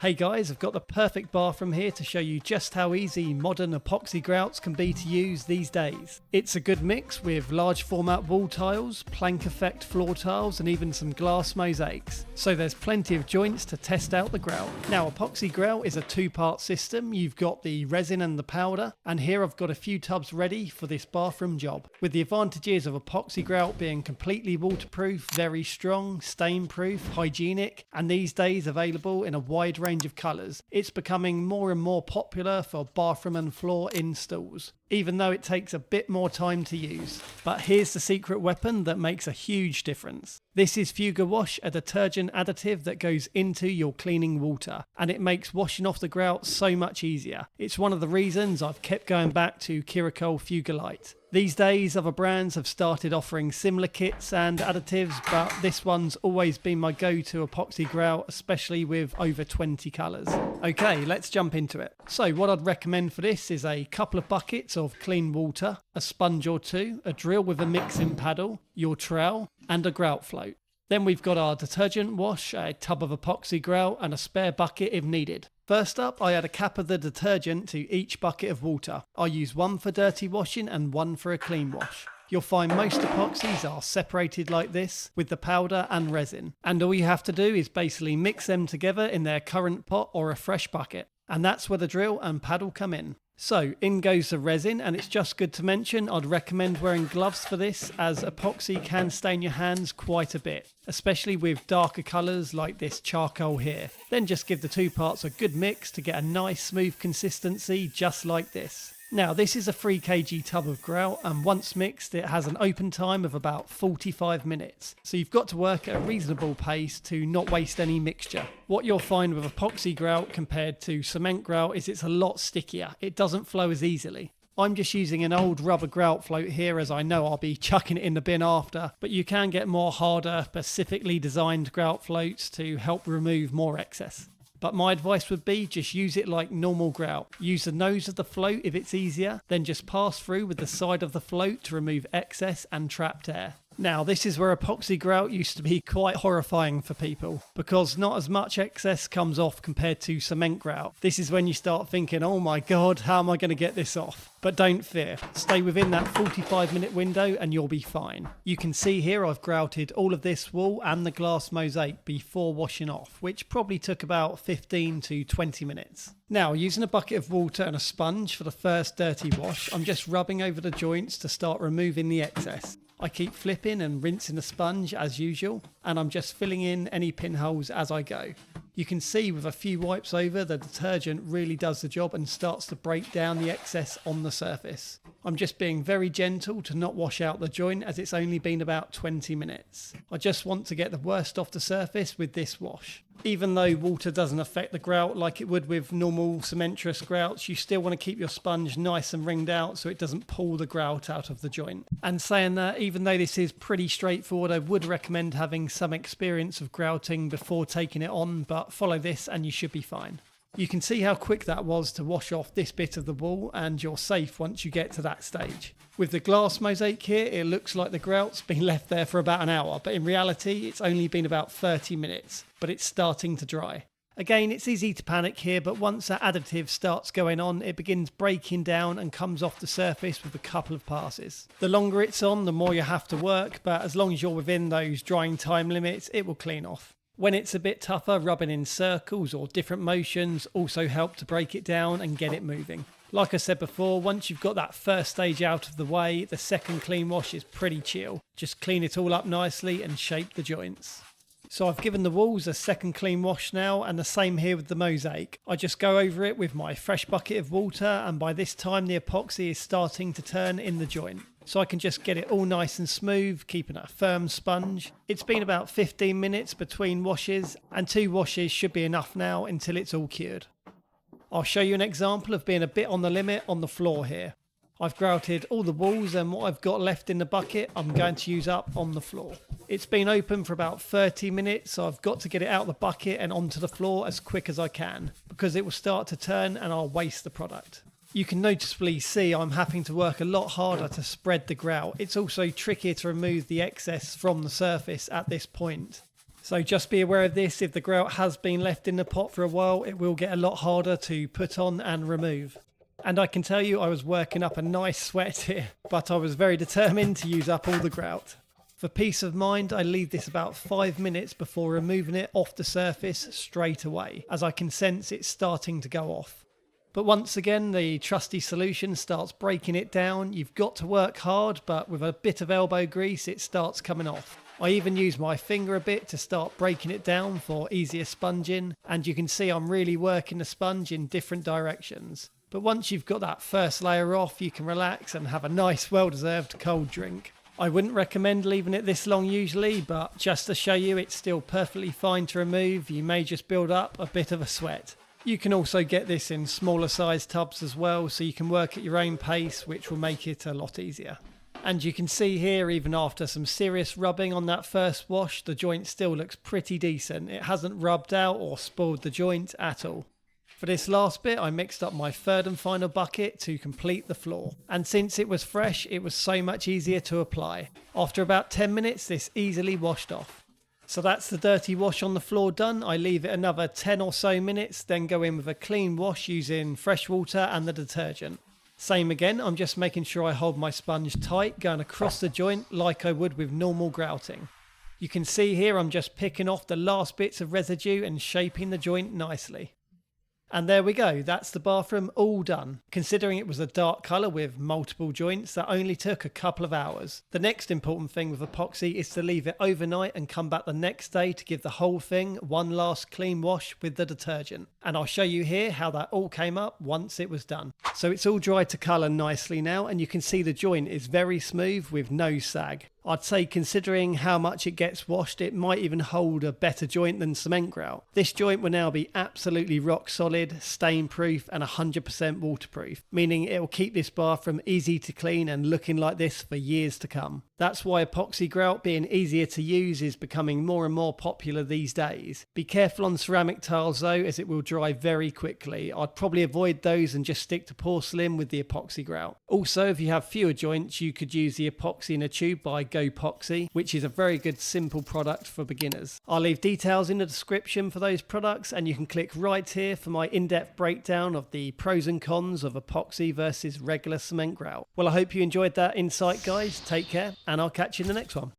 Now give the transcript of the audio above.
Hey guys, I've got the perfect bathroom here to show you just how easy modern epoxy grouts can be to use these days. It's a good mix with large format wall tiles, plank effect floor tiles and even some glass mosaics. So there's plenty of joints to test out the grout. Now epoxy grout is a two-part system. You've got the resin and the powder, and here I've got a few tubs ready for this bathroom job. With the advantages of epoxy grout being completely waterproof, very strong, stain proof, hygienic, and these days available in a wide range of colours, it's becoming more and more popular for bathroom and floor installs, even though it takes a bit more time to use. But here's the secret weapon that makes a huge difference. This is Fugawash, a detergent additive that goes into your cleaning water, and it makes washing off the grout so much easier. It's one of the reasons I've kept going back to Kerakoll Fugalite. These days other brands have started offering similar kits and additives, but this one's always been my go-to epoxy grout, especially with over 20 colours. Okay, let's jump into it. So what I'd recommend for this is a couple of buckets of clean water, a sponge or two, a drill with a mixing paddle, your trowel and a grout float. Then we've got our detergent wash, a tub of epoxy grout and a spare bucket if needed. First up, I add a cap of the detergent to each bucket of water. I use one for dirty washing and one for a clean wash. You'll find most epoxies are separated like this with the powder and resin. And all you have to do is basically mix them together in their current pot or a fresh bucket. And that's where the drill and paddle come in. So in goes the resin, and it's just good to mention I'd recommend wearing gloves for this, as epoxy can stain your hands quite a bit, especially with darker colours like this charcoal here. Then just give the two parts a good mix to get a nice smooth consistency just like this. Now this is a 3 kg tub of grout, and once mixed it has an open time of about 45 minutes. So you've got to work at a reasonable pace to not waste any mixture. What you'll find with epoxy grout compared to cement grout is it's a lot stickier. It doesn't flow as easily. I'm just using an old rubber grout float here, as I know I'll be chucking it in the bin after, but you can get more harder, specifically designed grout floats to help remove more excess. But my advice would be just use it like normal grout. Use the nose of the float if it's easier, then just pass through with the side of the float to remove excess and trapped air. Now this is where epoxy grout used to be quite horrifying for people, because not as much excess comes off compared to cement grout. This is when you start thinking, oh my god, how am I going to get this off? But don't fear, stay within that 45-minute window and you'll be fine. You can see here I've grouted all of this wall and the glass mosaic before washing off, which probably took about 15 to 20 minutes. Now, using a bucket of water and a sponge for the first dirty wash, I'm just rubbing over the joints to start removing the excess. I keep flipping and rinsing the sponge as usual, and I'm just filling in any pinholes as I go. You can see with a few wipes over, the detergent really does the job and starts to break down the excess on the surface. I'm just being very gentle to not wash out the joint, as it's only been about 20 minutes. I just want to get the worst off the surface with this wash. Even though water doesn't affect the grout like it would with normal cementitious grouts, you still want to keep your sponge nice and ringed out so it doesn't pull the grout out of the joint. And saying that, even though this is pretty straightforward, I would recommend having some experience of grouting before taking it on, but follow this and you should be fine. You can see how quick that was to wash off this bit of the wall, and you're safe once you get to that stage. With the glass mosaic here, it looks like the grout's been left there for about an hour, but in reality it's only been about 30 minutes, but it's starting to dry. Again, it's easy to panic here, but once that additive starts going on, it begins breaking down and comes off the surface with a couple of passes. The longer it's on, the more you have to work, but as long as you're within those drying time limits, it will clean off. When it's a bit tougher, rubbing in circles or different motions also help to break it down and get it moving. Like I said before, once you've got that first stage out of the way, the second clean wash is pretty chill. Just clean it all up nicely and shape the joints. So I've given the walls a second clean wash now, and the same here with the mosaic. I just go over it with my fresh bucket of water, and by this time the epoxy is starting to turn in the joint. So I can just get it all nice and smooth, keeping a firm sponge. It's been about 15 minutes between washes, and 2 washes should be enough now until it's all cured. I'll show you an example of being a bit on the limit on the floor here. I've grouted all the walls, and what I've got left in the bucket I'm going to use up on the floor. It's been open for about 30 minutes, so I've got to get it out of the bucket and onto the floor as quick as I can, because it will start to turn and I'll waste the product. You can noticeably see I'm having to work a lot harder to spread the grout. It's also trickier to remove the excess from the surface at this point. So just be aware of this, if the grout has been left in the pot for a while, it will get a lot harder to put on and remove. And I can tell you I was working up a nice sweat here, but I was very determined to use up all the grout. For peace of mind, I leave this about 5 minutes before removing it off the surface straight away, as I can sense it's starting to go off. But once again, the trusty solution starts breaking it down. You've got to work hard, but with a bit of elbow grease, it starts coming off. I even use my finger a bit to start breaking it down for easier sponging, and you can see I'm really working the sponge in different directions. But once you've got that first layer off, you can relax and have a nice, well-deserved cold drink. I wouldn't recommend leaving it this long usually, but just to show you it's still perfectly fine to remove, you may just build up a bit of a sweat. You can also get this in smaller size tubs as well, so you can work at your own pace, which will make it a lot easier. And you can see here, even after some serious rubbing on that first wash, the joint still looks pretty decent. It hasn't rubbed out or spoiled the joint at all. For this last bit, I mixed up my third and final bucket to complete the floor. And since it was fresh, it was so much easier to apply. After about 10 minutes, this easily washed off. So that's the dirty wash on the floor done. I leave it another 10 or so minutes, then go in with a clean wash using fresh water and the detergent. Same again, I'm just making sure I hold my sponge tight, going across the joint like I would with normal grouting. You can see here I'm just picking off the last bits of residue and shaping the joint nicely. And there we go, that's the bathroom all done. Considering it was a dark colour with multiple joints, that only took a couple of hours. The next important thing with epoxy is to leave it overnight and come back the next day to give the whole thing one last clean wash with the detergent. And I'll show you here how that all came up once it was done. So it's all dried to colour nicely now, and you can see the joint is very smooth with no sag. I'd say considering how much it gets washed, it might even hold a better joint than cement grout. This joint will now be absolutely rock solid, stain proof and 100% waterproof, meaning it will keep this bathroom easy to clean and looking like this for years to come. That's why epoxy grout being easier to use is becoming more and more popular these days. Be careful on ceramic tiles though, as it will dry very quickly. I'd probably avoid those and just stick to porcelain with the epoxy grout. Also, if you have fewer joints, you could use the epoxy in a tube by GoPoxy, which is a very good simple product for beginners. I'll leave details in the description for those products, and you can click right here for my in-depth breakdown of the pros and cons of epoxy versus regular cement grout. Well, I hope you enjoyed that insight, guys. Take care, and I'll catch you in the next one.